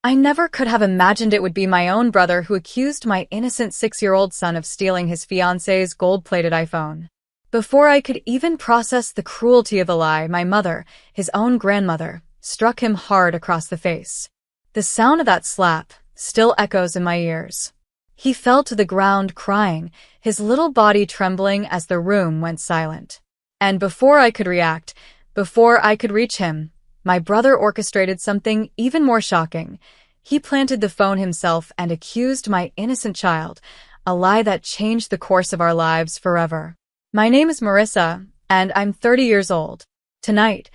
I never could have imagined it would be my own brother who accused my innocent 6-year-old son of stealing his fiancée's gold-plated iPhone. Before I could even process the cruelty of the lie, my mother, his own grandmother, struck him hard across the face. The sound of that slap still echoes in my ears. He fell to the ground crying, his little body trembling as the room went silent. And before I could react, before I could reach him, my brother orchestrated something even more shocking. He planted the phone himself and accused my innocent child, a lie that changed the course of our lives forever. My name is Marissa, and I'm 30 years old. Tonight,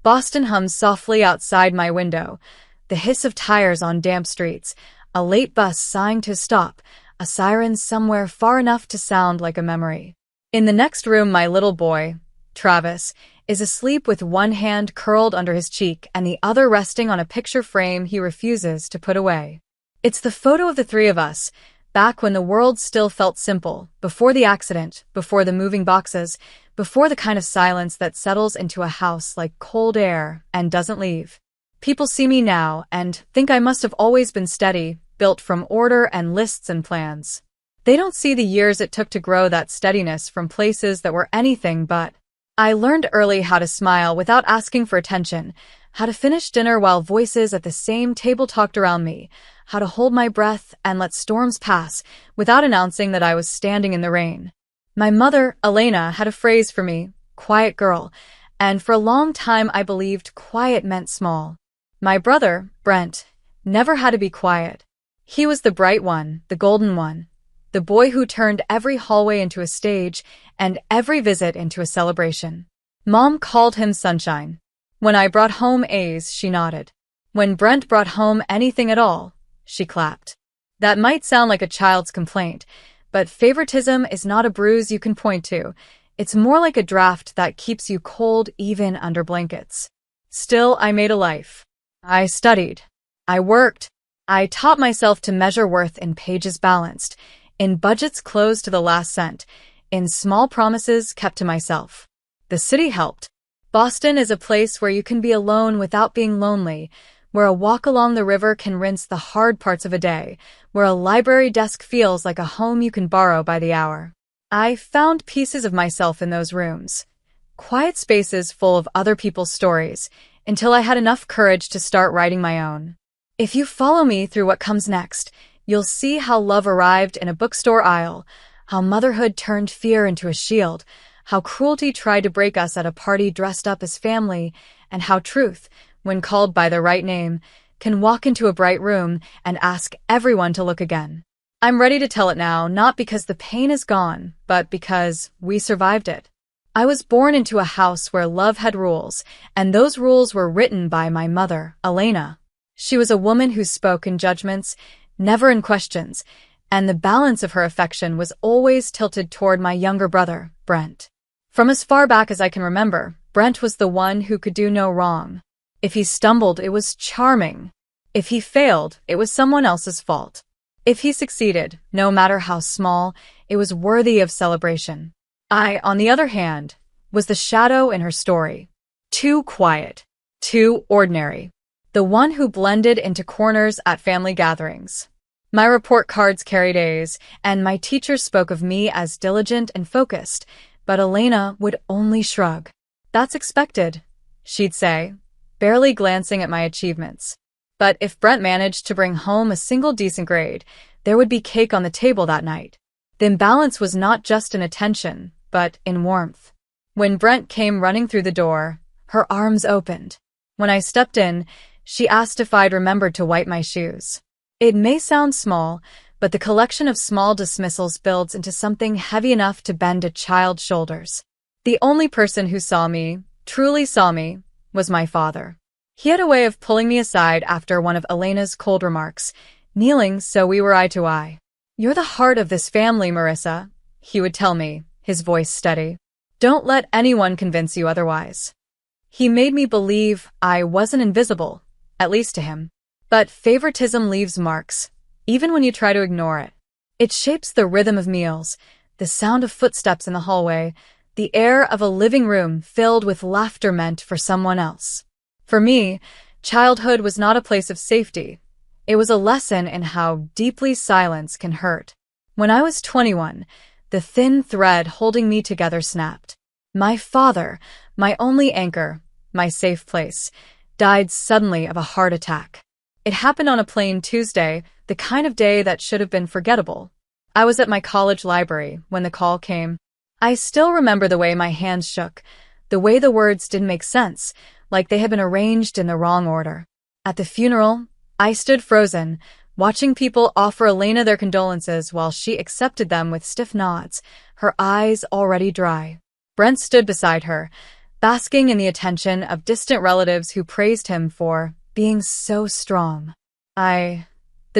Boston hums softly outside my window, the hiss of tires on damp streets, a late bus sighing to stop, a siren somewhere far enough to sound like a memory. In the next room, my little boy, Travis, is asleep with one hand curled under his cheek and the other resting on a picture frame he refuses to put away. It's the photo of the three of us, back when the world still felt simple, before the accident, before the moving boxes, before the kind of silence that settles into a house like cold air and doesn't leave. People see me now and think I must have always been steady, built from order and lists and plans. They don't see the years it took to grow that steadiness from places that were anything but. I learned early how to smile without asking for attention, how to finish dinner while voices at the same table talked around me, how to hold my breath and let storms pass without announcing that I was standing in the rain. My mother, Elena, had a phrase for me, quiet girl, and for a long time I believed quiet meant small. My brother, Brent, never had to be quiet. He was the bright one, the golden one, the boy who turned every hallway into a stage and every visit into a celebration. Mom called him Sunshine. When I brought home A's, she nodded. When Brent brought home anything at all, she clapped. That might sound like a child's complaint, but favoritism is not a bruise you can point to. It's more like a draft that keeps you cold even under blankets. Still, I made a life. I studied. I worked. I taught myself to measure worth in pages balanced, in budgets closed to the last cent, in small promises kept to myself. The city helped. Boston is a place where you can be alone without being lonely, where a walk along the river can rinse the hard parts of a day, where a library desk feels like a home you can borrow by the hour. I found pieces of myself in those rooms, quiet spaces full of other people's stories, until I had enough courage to start writing my own. If you follow me through what comes next, you'll see how love arrived in a bookstore aisle, how motherhood turned fear into a shield, how cruelty tried to break us at a party dressed up as family, and how truth, when called by the right name, can walk into a bright room and ask everyone to look again. I'm ready to tell it now, not because the pain is gone, but because we survived it. I was born into a house where love had rules, and those rules were written by my mother, Elena. She was a woman who spoke in judgments, never in questions, and the balance of her affection was always tilted toward my younger brother, Brent. From as far back as I can remember, Brent was the one who could do no wrong. If he stumbled, it was charming. If he failed, it was someone else's fault. If he succeeded, no matter how small, it was worthy of celebration. I, on the other hand, was the shadow in her story. Too quiet. Too ordinary. The one who blended into corners at family gatherings. My report cards carried A's, and my teachers spoke of me as diligent and focused, but Elena would only shrug. That's expected, she'd say, barely glancing at my achievements. But if Brent managed to bring home a single decent grade, there would be cake on the table that night. The imbalance was not just in attention, but in warmth. When Brent came running through the door, her arms opened. When I stepped in, she asked if I'd remembered to wipe my shoes. It may sound small, but the collection of small dismissals builds into something heavy enough to bend a child's shoulders. The only person who saw me, truly saw me, was my father. He had a way of pulling me aside after one of Elena's cold remarks, kneeling so we were eye to eye. "You're the heart of this family, Marissa," he would tell me, his voice steady. "Don't let anyone convince you otherwise." He made me believe I wasn't invisible, at least to him. But favoritism leaves marks, even when you try to ignore it. It shapes the rhythm of meals, the sound of footsteps in the hallway, the air of a living room filled with laughter meant for someone else. For me, childhood was not a place of safety. It was a lesson in how deeply silence can hurt. When I was 21, the thin thread holding me together snapped. My father, my only anchor, my safe place, died suddenly of a heart attack. It happened on a plain Tuesday, the kind of day that should have been forgettable. I was at my college library when the call came. I still remember the way my hands shook, the way the words didn't make sense, like they had been arranged in the wrong order. At the funeral, I stood frozen, watching people offer Elena their condolences while she accepted them with stiff nods, her eyes already dry. Brent stood beside her, basking in the attention of distant relatives who praised him for being so strong. The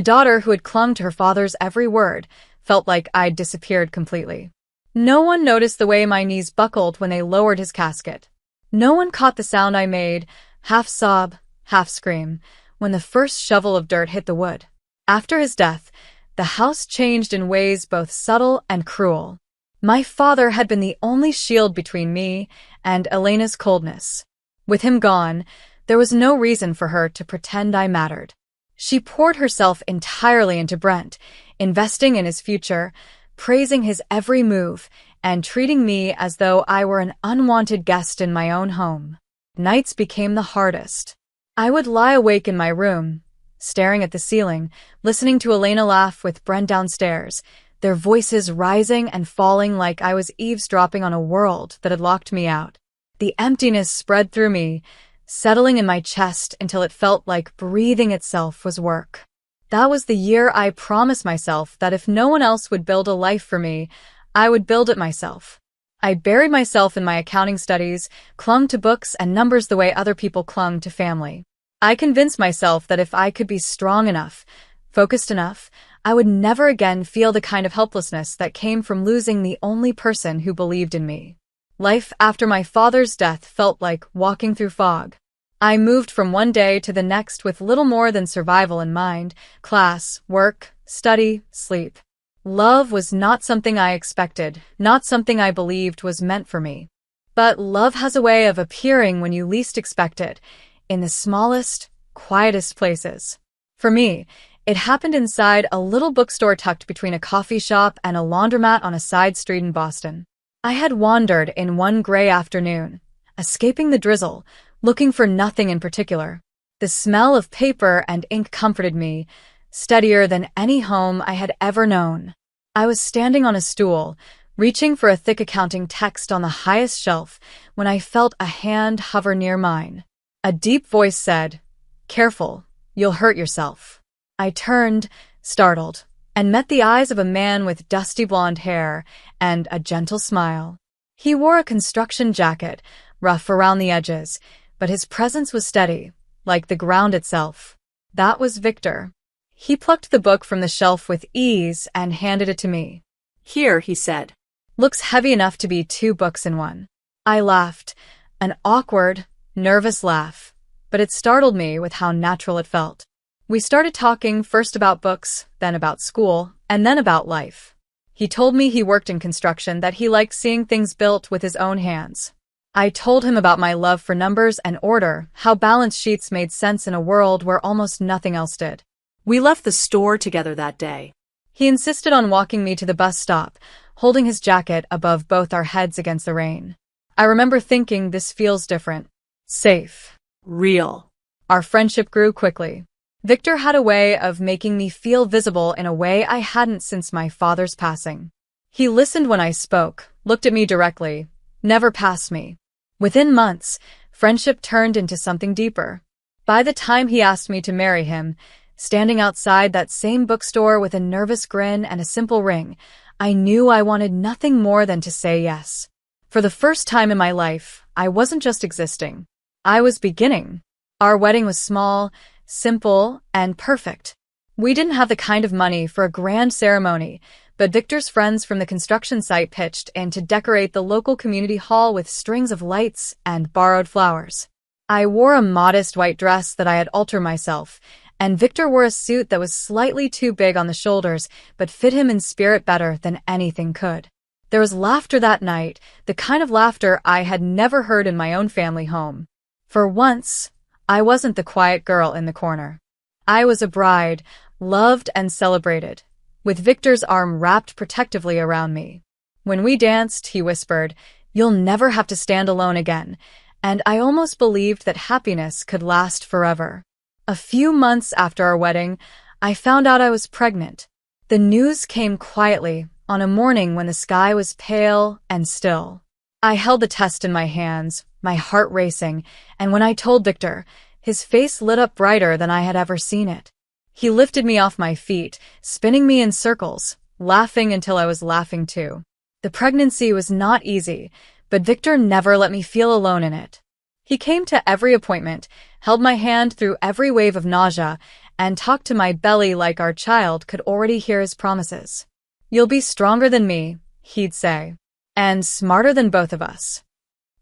daughter who had clung to her father's every word, felt like I'd disappeared completely. No one noticed the way my knees buckled when they lowered his casket. No one caught the sound I made, half sob, half scream, when the first shovel of dirt hit the wood. After his death, the house changed in ways both subtle and cruel. My father had been the only shield between me and Elena's coldness. With him gone, there was no reason for her to pretend I mattered. She poured herself entirely into Brent, investing in his future, praising his every move, and treating me as though I were an unwanted guest in my own home. Nights became the hardest. I would lie awake in my room, staring at the ceiling, listening to Elena laugh with Brent downstairs, their voices rising and falling like I was eavesdropping on a world that had locked me out. The emptiness spread through me, settling in my chest until it felt like breathing itself was work. That was the year I promised myself that if no one else would build a life for me, I would build it myself. I buried myself in my accounting studies, clung to books and numbers the way other people clung to family. I convinced myself that if I could be strong enough, focused enough, I would never again feel the kind of helplessness that came from losing the only person who believed in me. Life after my father's death felt like walking through fog. I moved from one day to the next with little more than survival in mind: class, work, study, sleep. Love was not something I expected, not something I believed was meant for me. But love has a way of appearing when you least expect it, in the smallest, quietest places. For me, it happened inside a little bookstore tucked between a coffee shop and a laundromat on a side street in Boston. I had wandered in one gray afternoon, escaping the drizzle, looking for nothing in particular. The smell of paper and ink comforted me, steadier than any home I had ever known. I was standing on a stool, reaching for a thick accounting text on the highest shelf, when I felt a hand hover near mine. A deep voice said, "Careful, you'll hurt yourself." I turned, startled, and met the eyes of a man with dusty blonde hair and a gentle smile. He wore a construction jacket, rough around the edges, but his presence was steady, like the ground itself. That was Victor. He plucked the book from the shelf with ease and handed it to me. "Here," he said. "Looks heavy enough to be 2 books in one." I laughed, an awkward, nervous laugh, but it startled me with how natural it felt. We started talking first about books, then about school, and then about life. He told me he worked in construction, that he liked seeing things built with his own hands. I told him about my love for numbers and order, how balance sheets made sense in a world where almost nothing else did. We left the store together that day. He insisted on walking me to the bus stop, holding his jacket above both our heads against the rain. I remember thinking, this feels different. Safe. Real. Our friendship grew quickly. Victor had a way of making me feel visible in a way I hadn't since my father's passing. He listened when I spoke, looked at me directly, never past me. Within months, friendship turned into something deeper. By the time he asked me to marry him, standing outside that same bookstore with a nervous grin and a simple ring, I knew I wanted nothing more than to say yes. For the first time in my life, I wasn't just existing. I was beginning. Our wedding was small, simple, and perfect. We didn't have the kind of money for a grand ceremony, but Victor's friends from the construction site pitched in to decorate the local community hall with strings of lights and borrowed flowers. I wore a modest white dress that I had altered myself, and Victor wore a suit that was slightly too big on the shoulders but fit him in spirit better than anything could. There was laughter that night, the kind of laughter I had never heard in my own family home. For once, I wasn't the quiet girl in the corner. I was a bride, loved and celebrated, with Victor's arm wrapped protectively around me. When we danced, he whispered, "You'll never have to stand alone again," and I almost believed that happiness could last forever. A few months after our wedding, I found out I was pregnant. The news came quietly, on a morning when the sky was pale and still. I held the test in my hands, my heart racing, and when I told Victor, his face lit up brighter than I had ever seen it. He lifted me off my feet, spinning me in circles, laughing until I was laughing too. The pregnancy was not easy, but Victor never let me feel alone in it. He came to every appointment, held my hand through every wave of nausea, and talked to my belly like our child could already hear his promises. "You'll be stronger than me," he'd say, "and smarter than both of us."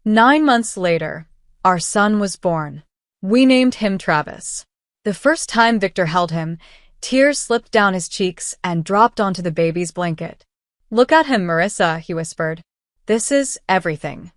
9 months later, our son was born. We named him Travis. The first time Victor held him, tears slipped down his cheeks and dropped onto the baby's blanket. "Look at him, Marissa," he whispered. "This is everything."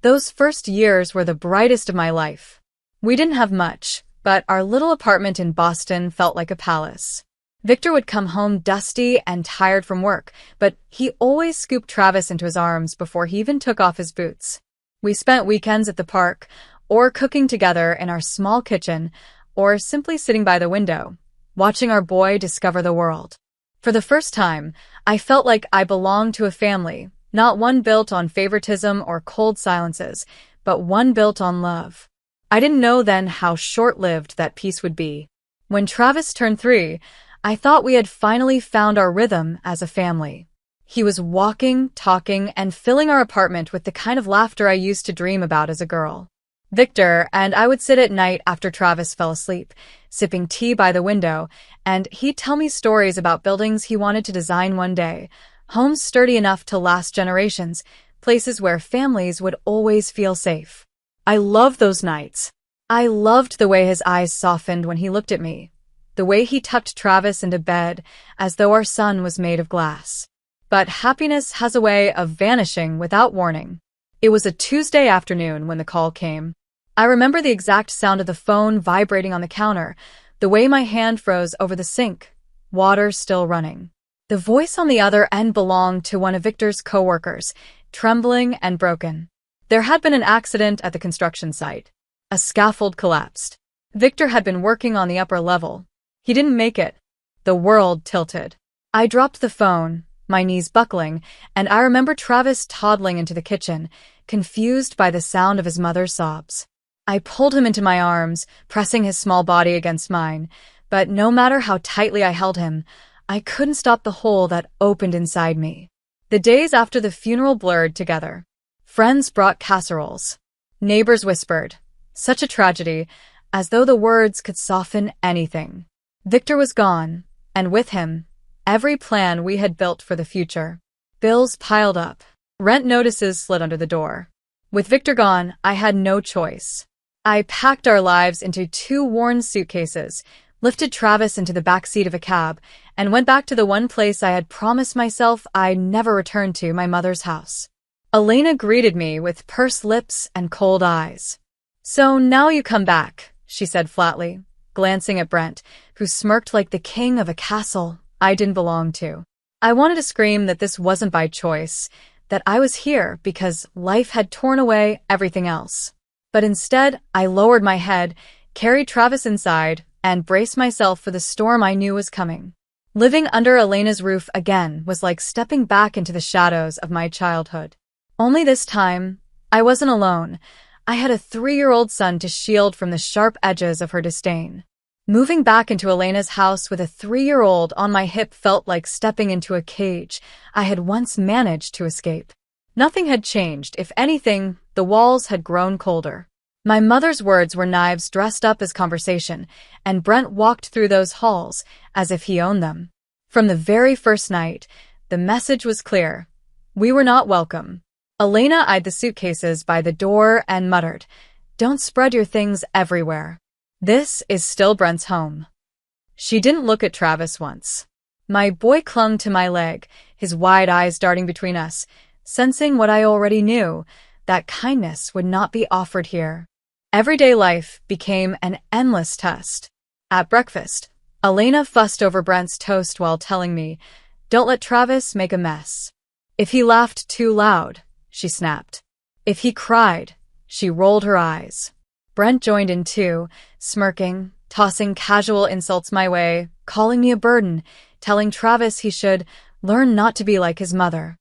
Those first years were the brightest of my life. We didn't have much, but our little apartment in Boston felt like a palace. Victor would come home dusty and tired from work, but he always scooped Travis into his arms before he even took off his boots. We spent weekends at the park, or cooking together in our small kitchen, or simply sitting by the window, watching our boy discover the world. For the first time, I felt like I belonged to a family, not one built on favoritism or cold silences, but one built on love. I didn't know then how short-lived that peace would be. When Travis turned 3, I thought we had finally found our rhythm as a family. He was walking, talking, and filling our apartment with the kind of laughter I used to dream about as a girl. Victor and I would sit at night after Travis fell asleep, sipping tea by the window, and he'd tell me stories about buildings he wanted to design one day, homes sturdy enough to last generations, places where families would always feel safe. I loved those nights. I loved the way his eyes softened when he looked at me, the way he tucked Travis into bed as though our son was made of glass. But happiness has a way of vanishing without warning. It was a Tuesday afternoon when the call came. I remember the exact sound of the phone vibrating on the counter, the way my hand froze over the sink, water still running. The voice on the other end belonged to one of Victor's coworkers, trembling and broken. There had been an accident at the construction site. A scaffold collapsed. Victor had been working on the upper level. He didn't make it. The world tilted. I dropped the phone, my knees buckling, and I remember Travis toddling into the kitchen, confused by the sound of his mother's sobs. I pulled him into my arms, pressing his small body against mine, but no matter how tightly I held him, I couldn't stop the hole that opened inside me. The days after the funeral blurred together. Friends brought casseroles. Neighbors whispered, "Such a tragedy," as though the words could soften anything. Victor was gone, and with him, every plan we had built for the future. Bills piled up. Rent notices slid under the door. With Victor gone, I had no choice. I packed our lives into 2 worn suitcases, lifted Travis into the back seat of a cab, and went back to the one place I had promised myself I'd never return to, my mother's house. Elena greeted me with pursed lips and cold eyes. "So now you come back," she said flatly, glancing at Brent, who smirked like the king of a castle I didn't belong to. I wanted to scream that this wasn't by choice, that I was here because life had torn away everything else. But instead, I lowered my head, carried Travis inside, and braced myself for the storm I knew was coming. Living under Elena's roof again was like stepping back into the shadows of my childhood. Only this time, I wasn't alone. I had a 3-year-old son to shield from the sharp edges of her disdain. Moving back into Elena's house with a 3-year-old on my hip felt like stepping into a cage I had once managed to escape. Nothing had changed. If anything, the walls had grown colder. My mother's words were knives dressed up as conversation, and Brent walked through those halls as if he owned them. From the very first night, the message was clear. We were not welcome. Elena eyed the suitcases by the door and muttered, "Don't spread your things everywhere. This is still Brent's home." She didn't look at Travis once. My boy clung to my leg, his wide eyes darting between us, sensing what I already knew, that kindness would not be offered here. Everyday life became an endless test. At breakfast, Elena fussed over Brent's toast while telling me, "Don't let Travis make a mess." If he laughed too loud, she snapped. If he cried, she rolled her eyes. Brent joined in too, smirking, tossing casual insults my way, calling me a burden, telling Travis he should learn not to be like his mother.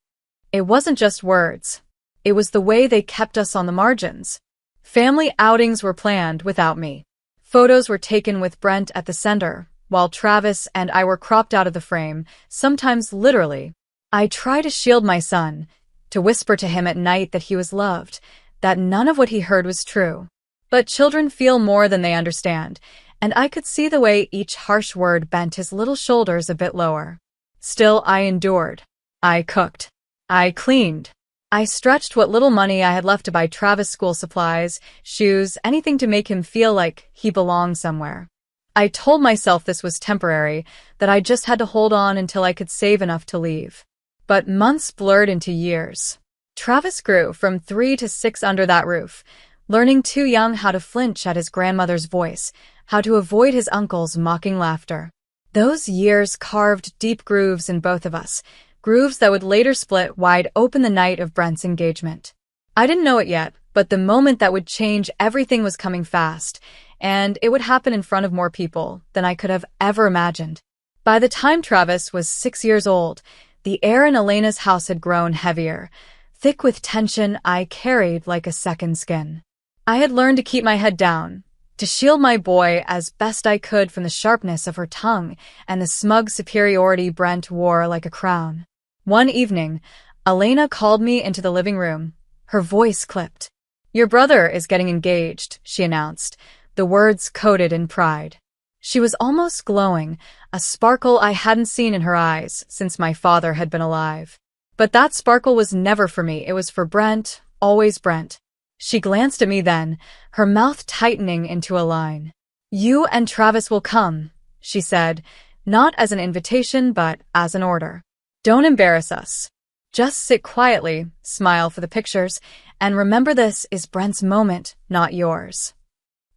It wasn't just words. It was the way they kept us on the margins. Family outings were planned without me. Photos were taken with Brent at the center, while Travis and I were cropped out of the frame, sometimes literally. I tried to shield my son, to whisper to him at night that he was loved, that none of what he heard was true. But children feel more than they understand, and I could see the way each harsh word bent his little shoulders a bit lower. Still, I endured. I cooked. I cleaned. I stretched what little money I had left to buy Travis school supplies, shoes, anything to make him feel like he belonged somewhere. I told myself this was temporary, that I just had to hold on until I could save enough to leave. But months blurred into years. Travis grew from 3 to 6 under that roof, learning too young how to flinch at his grandmother's voice, how to avoid his uncle's mocking laughter. Those years carved deep grooves in both of us, grooves that would later split wide open the night of Brent's engagement. I didn't know it yet, but the moment that would change everything was coming fast, and it would happen in front of more people than I could have ever imagined. By the time Travis was 6 years old, the air in Elena's house had grown heavier, thick with tension I carried like a second skin. I had learned to keep my head down, to shield my boy as best I could from the sharpness of her tongue and the smug superiority Brent wore like a crown. One evening, Elena called me into the living room. Her voice clipped. "Your brother is getting engaged," she announced, the words coated in pride. She was almost glowing, a sparkle I hadn't seen in her eyes since my father had been alive. But that sparkle was never for me, it was for Brent, always Brent. She glanced at me then, her mouth tightening into a line. "You and Travis will come," she said, not as an invitation but as an order. "Don't embarrass us. Just sit quietly, smile for the pictures, and remember this is Brent's moment, not yours."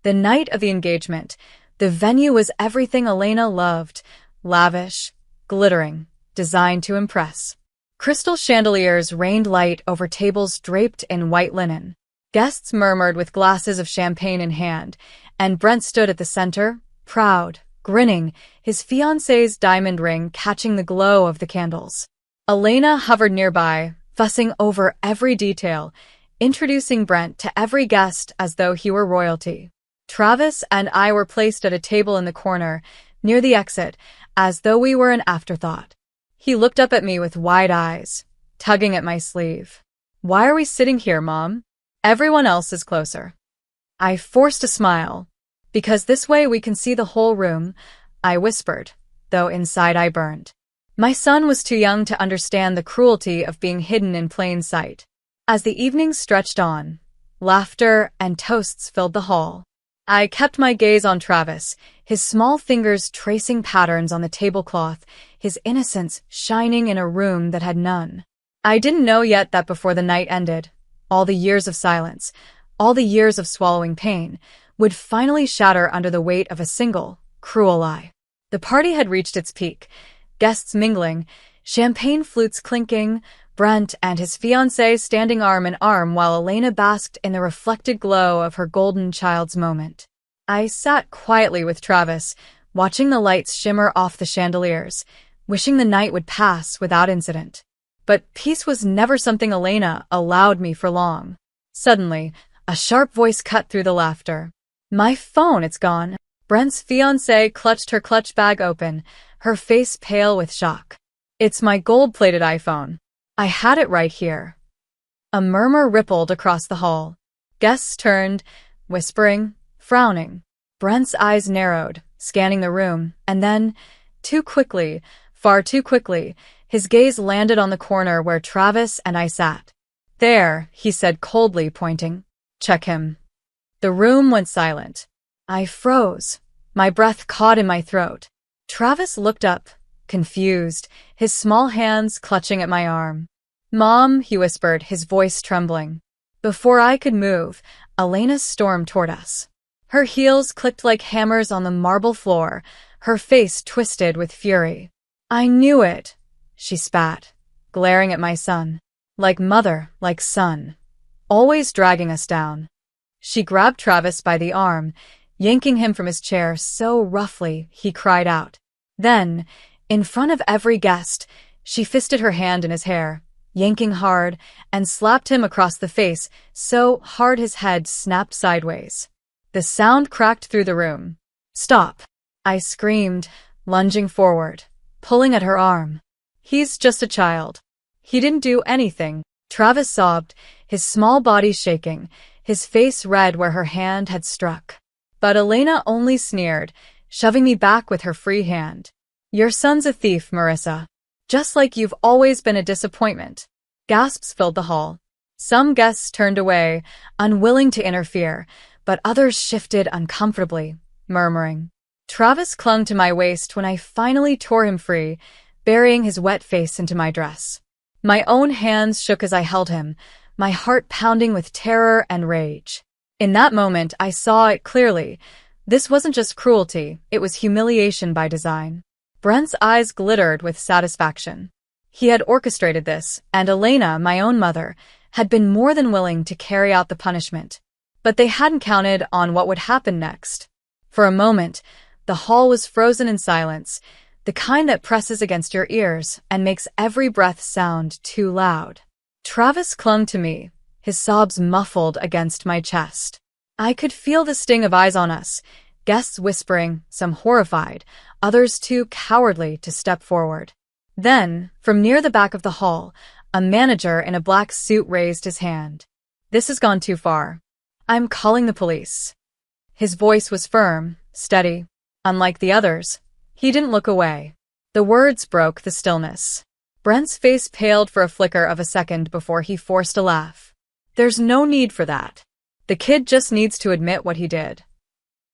The night of the engagement, the venue was everything Elena loved, lavish, glittering, designed to impress. Crystal chandeliers rained light over tables draped in white linen. Guests murmured with glasses of champagne in hand, and Brent stood at the center, proud, grinning, his fiancée's diamond ring catching the glow of the candles. Elena hovered nearby, fussing over every detail, introducing Brent to every guest as though he were royalty. Travis and I were placed at a table in the corner, near the exit, as though we were an afterthought. He looked up at me with wide eyes, tugging at my sleeve. "Why are we sitting here, Mom? Everyone else is closer." I forced a smile. "Because this way we can see the whole room," I whispered, though inside I burned. My son was too young to understand the cruelty of being hidden in plain sight. As the evening stretched on, laughter and toasts filled the hall. I kept my gaze on Travis, his small fingers tracing patterns on the tablecloth, his innocence shining in a room that had none. I didn't know yet that before the night ended, all the years of silence, all the years of swallowing pain, would finally shatter under the weight of a single, cruel lie. The party had reached its peak, guests mingling, champagne flutes clinking, Brent and his fiancée standing arm in arm while Elena basked in the reflected glow of her golden child's moment. I sat quietly with Travis, watching the lights shimmer off the chandeliers, wishing the night would pass without incident. But peace was never something Elena allowed me for long. Suddenly, a sharp voice cut through the laughter. "My phone, it's gone." Brent's fiancée clutched her clutch bag open, her face pale with shock. "It's my gold-plated iPhone. I had it right here." A murmur rippled across the hall. Guests turned, whispering, frowning. Brent's eyes narrowed, scanning the room, and then, too quickly, far too quickly, his gaze landed on the corner where Travis and I sat. "There," he said coldly, pointing. "Check him." The room went silent. I froze, my breath caught in my throat. Travis looked up, confused, his small hands clutching at my arm. "Mom," he whispered, his voice trembling. Before I could move, Elena stormed toward us. Her heels clicked like hammers on the marble floor, her face twisted with fury. "I knew it," she spat, glaring at my son. Like mother, like son. Always dragging us down. She grabbed Travis by the arm, yanking him from his chair so roughly he cried out. Then, in front of every guest, she fisted her hand in his hair, yanking hard, and slapped him across the face so hard his head snapped sideways. The sound cracked through the room. "Stop!" I screamed, lunging forward, pulling at her arm. "He's just a child. He didn't do anything," Travis sobbed, his small body shaking, his face red where her hand had struck. But Elena only sneered, shoving me back with her free hand. "Your son's a thief, Marissa. Just like you've always been a disappointment." Gasps filled the hall. Some guests turned away, unwilling to interfere, but others shifted uncomfortably, murmuring. Travis clung to my waist when I finally tore him free, burying his wet face into my dress. My own hands shook as I held him, my heart pounding with terror and rage. In that moment, I saw it clearly. This wasn't just cruelty, it was humiliation by design. Brent's eyes glittered with satisfaction. He had orchestrated this, and Elena, my own mother, had been more than willing to carry out the punishment. But they hadn't counted on what would happen next. For a moment, the hall was frozen in silence, the kind that presses against your ears and makes every breath sound too loud. Travis clung to me, his sobs muffled against my chest. I could feel the sting of eyes on us, guests whispering, some horrified, others too cowardly to step forward. Then, from near the back of the hall, a manager in a black suit raised his hand. "This has gone too far. I'm calling the police." His voice was firm, steady. Unlike the others, he didn't look away. The words broke the stillness. Brent's face paled for a flicker of a second before he forced a laugh. "There's no need for that. The kid just needs to admit what he did."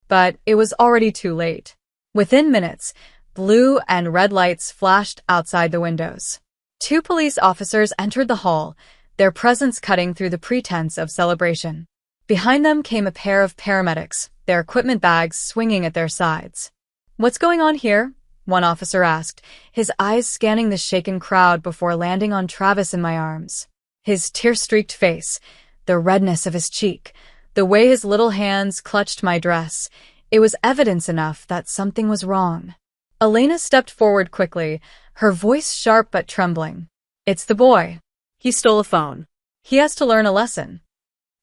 But it was already too late. Within minutes, blue and red lights flashed outside the windows. 2 police officers entered the hall, their presence cutting through the pretense of celebration. Behind them came a pair of paramedics, their equipment bags swinging at their sides. "What's going on here?" one officer asked, his eyes scanning the shaken crowd before landing on Travis in my arms. His tear-streaked face, the redness of his cheek, the way his little hands clutched my dress, it was evidence enough that something was wrong. Elena stepped forward quickly, her voice sharp but trembling. "It's the boy. He stole a phone. He has to learn a lesson."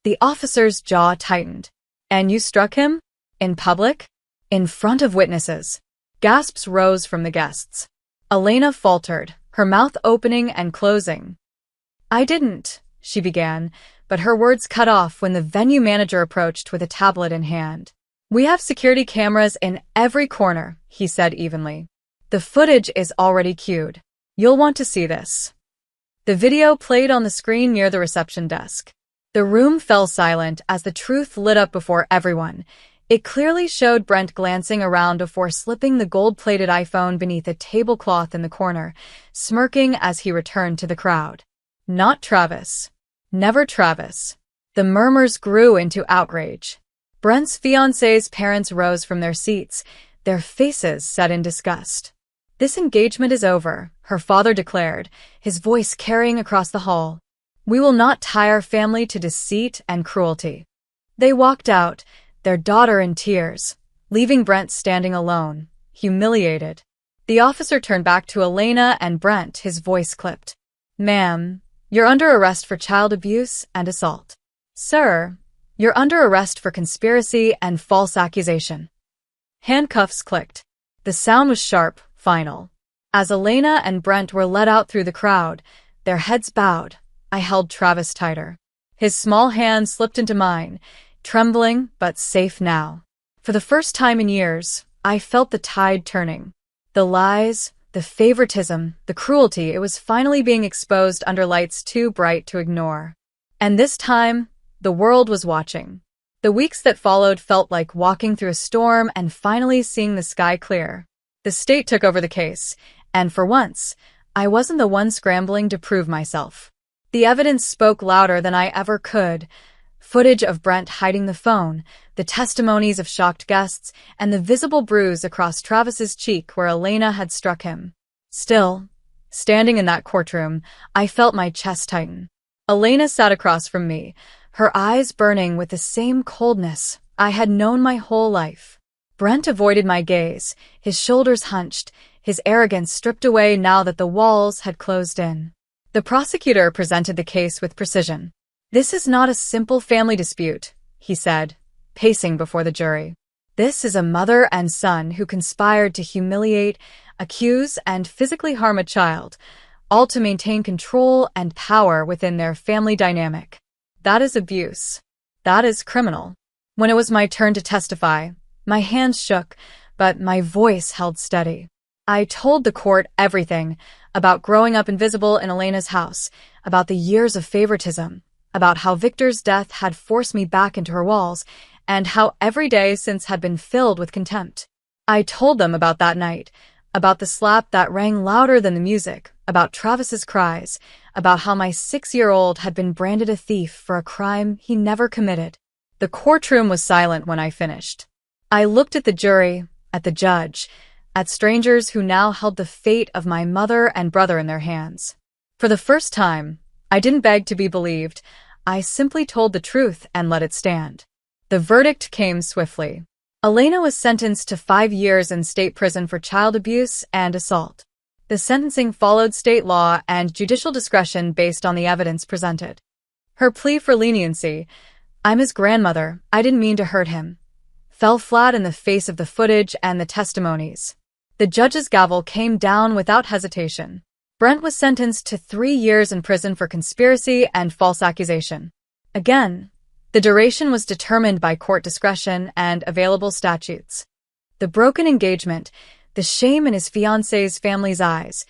The officer's jaw tightened. "And you struck him? In public? In front of witnesses?" Gasps rose from the guests. Elena faltered, her mouth opening and closing. "I didn't," she began, but her words cut off when the venue manager approached with a tablet in hand. "We have security cameras in every corner," he said evenly. "The footage is already queued. You'll want to see this." The video played on the screen near the reception desk. The room fell silent as the truth lit up before everyone. It clearly showed Brent glancing around before slipping the gold-plated iPhone beneath a tablecloth in the corner, smirking as he returned to the crowd. Not Travis. Never Travis. The murmurs grew into outrage. Brent's fiancée's parents rose from their seats, their faces set in disgust. "This engagement is over," her father declared, his voice carrying across the hall. "We will not tie our family to deceit and cruelty." They walked out, their daughter in tears, leaving Brent standing alone, humiliated. The officer turned back to Elena and Brent, his voice clipped. "Ma'am, you're under arrest for child abuse and assault." "Sir, you're under arrest for conspiracy and false accusation." Handcuffs clicked. The sound was sharp, final. As Elena and Brent were led out through the crowd, their heads bowed, I held Travis tighter. His small hand slipped into mine, trembling but safe now. For the first time in years, I felt the tide turning. The lies, the favoritism, the cruelty, it was finally being exposed under lights too bright to ignore. And this time, the world was watching. The weeks that followed felt like walking through a storm and finally seeing the sky clear. The state took over the case, and for once, I wasn't the one scrambling to prove myself. The evidence spoke louder than I ever could. Footage of Brent hiding the phone, the testimonies of shocked guests, and the visible bruise across Travis's cheek where Elena had struck him. Still, standing in that courtroom, I felt my chest tighten. Elena sat across from me, her eyes burning with the same coldness I had known my whole life. Brent avoided my gaze, his shoulders hunched, his arrogance stripped away now that the walls had closed in. The prosecutor presented the case with precision. "This is not a simple family dispute," he said, pacing before the jury. "This is a mother and son who conspired to humiliate, accuse, and physically harm a child, all to maintain control and power within their family dynamic. That is abuse. That is criminal." When it was my turn to testify, my hands shook, but my voice held steady. I told the court everything about growing up invisible in Elena's house, about the years of favoritism, about how Victor's death had forced me back into her walls, and how every day since had been filled with contempt. I told them about that night, about the slap that rang louder than the music, about Travis's cries, about how my 6-year-old had been branded a thief for a crime he never committed. The courtroom was silent when I finished. I looked at the jury, at the judge, at strangers who now held the fate of my mother and brother in their hands. For the first time, I didn't beg to be believed. I simply told the truth and let it stand. The verdict came swiftly. Elena was sentenced to 5 years in state prison for child abuse and assault. The sentencing followed state law and judicial discretion based on the evidence presented. Her plea for leniency, "I'm his grandmother, I didn't mean to hurt him," fell flat in the face of the footage and the testimonies. The judge's gavel came down without hesitation. Brent was sentenced to 3 years in prison for conspiracy and false accusation. Again, the duration was determined by court discretion and available statutes. The broken engagement, the shame in his fiancé's family's eyes,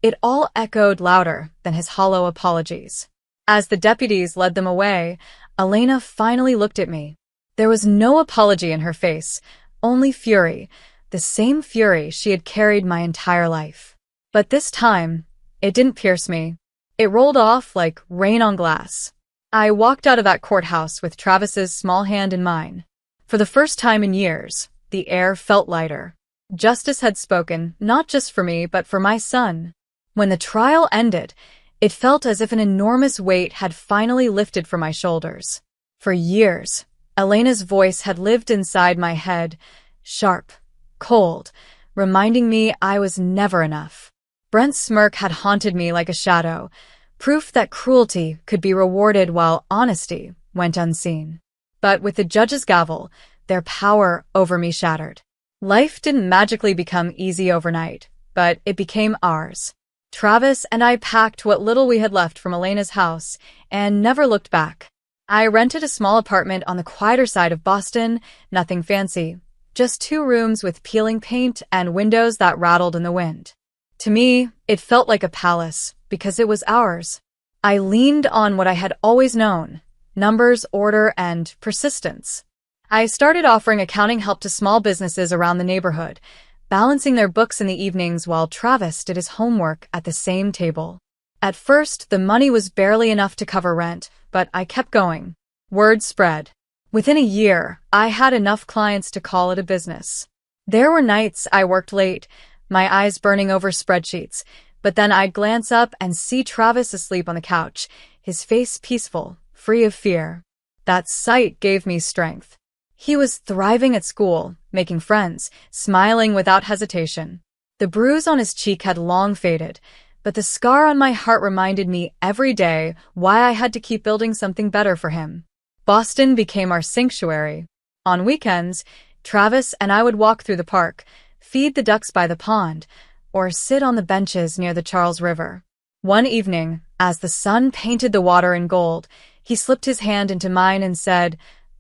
it all echoed louder than his hollow apologies. As the deputies led them away, Elena finally looked at me. There was no apology in her face, only fury, the same fury she had carried my entire life. But this time, it didn't pierce me. It rolled off like rain on glass. I walked out of that courthouse with Travis's small hand in mine. For the first time in years, the air felt lighter. Justice had spoken, not just for me, but for my son. When the trial ended, it felt as if an enormous weight had finally lifted from my shoulders. For years, Elena's voice had lived inside my head, sharp, cold, reminding me I was never enough. Brent's smirk had haunted me like a shadow, proof that cruelty could be rewarded while honesty went unseen. But with the judge's gavel, their power over me shattered. Life didn't magically become easy overnight, but it became ours. Travis and I packed what little we had left from Elena's house and never looked back. I rented a small apartment on the quieter side of Boston, nothing fancy, just 2 rooms with peeling paint and windows that rattled in the wind. To me, it felt like a palace, because it was ours. I leaned on what I had always known: numbers, order, and persistence. I started offering accounting help to small businesses around the neighborhood, balancing their books in the evenings while Travis did his homework at the same table. At first, the money was barely enough to cover rent, but I kept going. Word spread. Within a year, I had enough clients to call it a business. There were nights I worked late, my eyes burning over spreadsheets, but then I'd glance up and see Travis asleep on the couch, his face peaceful, free of fear. That sight gave me strength. He was thriving at school, making friends, smiling without hesitation. The bruise on his cheek had long faded, but the scar on my heart reminded me every day why I had to keep building something better for him. Boston became our sanctuary. On weekends, Travis and I would walk through the park, feed the ducks by the pond, or sit on the benches near the Charles River. One evening, as the sun painted the water in gold, he slipped his hand into mine and said,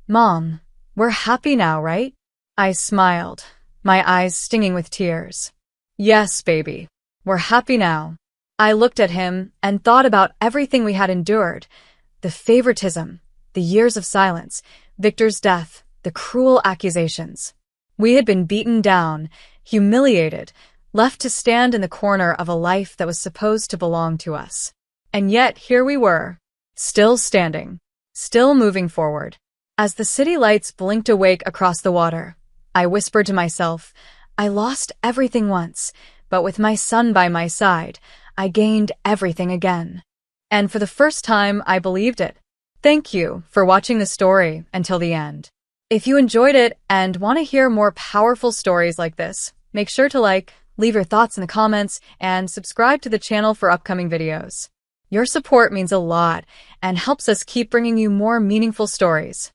"Mom, we're happy now, right?" I smiled, my eyes stinging with tears. "Yes, baby, we're happy now." I looked at him and thought about everything we had endured: the favoritism, the years of silence, Victor's death, the cruel accusations. We had been beaten down, humiliated, left to stand in the corner of a life that was supposed to belong to us. And yet here we were, still standing, still moving forward. As the city lights blinked awake across the water, I whispered to myself, I lost everything once, but with my son by my side, I gained everything again. And for the first time, I believed it. Thank you for watching the story until the end. If you enjoyed it and want to hear more powerful stories like this, make sure to like, leave your thoughts in the comments, and subscribe to the channel for upcoming videos. Your support means a lot and helps us keep bringing you more meaningful stories.